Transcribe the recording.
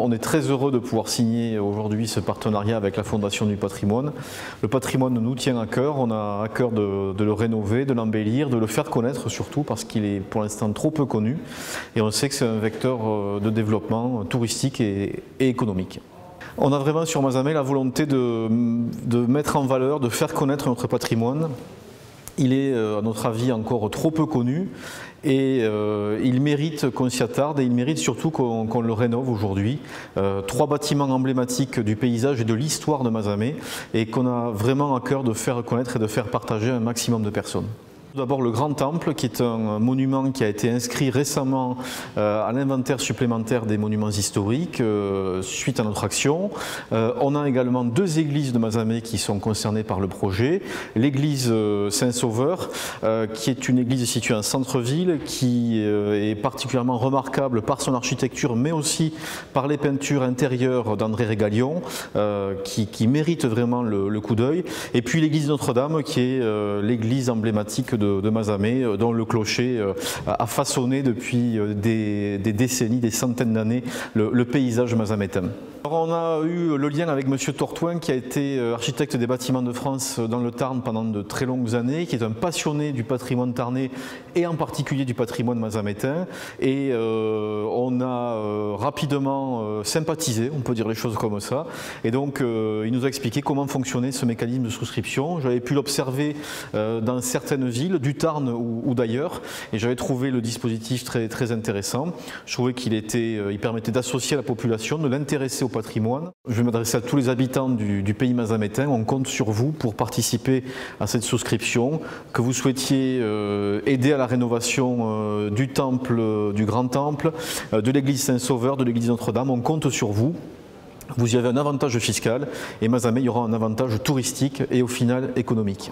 On est très heureux de pouvoir signer aujourd'hui ce partenariat avec la Fondation du patrimoine. Le patrimoine nous tient à cœur, on a à cœur de le rénover, de l'embellir, de le faire connaître surtout parce qu'il est pour l'instant trop peu connu et on sait que c'est un vecteur de développement touristique et économique. On a vraiment sur Mazamet la volonté de mettre en valeur, de faire connaître notre patrimoine. Il est, à notre avis, encore trop peu connu et il mérite qu'on s'y attarde et il mérite surtout qu'on le rénove aujourd'hui. 3 bâtiments emblématiques du paysage et de l'histoire de Mazamet et qu'on a vraiment à cœur de faire connaître et de faire partager à un maximum de personnes. Tout d'abord le Grand Temple qui est un monument qui a été inscrit récemment à l'inventaire supplémentaire des monuments historiques suite à notre action. On a également 2 églises de Mazamet qui sont concernées par le projet. L'église Saint-Sauveur qui est une église située en centre-ville qui est particulièrement remarquable par son architecture mais aussi par les peintures intérieures d'André Régalion qui mérite vraiment le coup d'œil. Et puis l'église Notre-Dame qui est l'église emblématique de Mazamet, dont le clocher a façonné depuis des décennies, des centaines d'années, le paysage mazamétain. Alors on a eu le lien avec M. Tortoin qui a été architecte des bâtiments de France dans le Tarn pendant de très longues années, qui est un passionné du patrimoine tarnais et en particulier du patrimoine mazamétain. Et on a rapidement sympathisé, on peut dire les choses comme ça. Et donc il nous a expliqué comment fonctionnait ce mécanisme de souscription. J'avais pu l'observer dans certaines villes, du Tarn ou d'ailleurs, et j'avais trouvé le dispositif très intéressant. Je trouvais qu'il permettait d'associer la population, de l'intéresser au patrimoine. Je vais m'adresser à tous les habitants du pays mazamétain. On compte sur vous pour participer à cette souscription. Que vous souhaitiez aider à la rénovation du temple, du Grand Temple, de l'église Saint-Sauveur, de l'église Notre-Dame, on compte sur vous. Vous y avez un avantage fiscal et Mazamet, il y aura un avantage touristique et au final économique.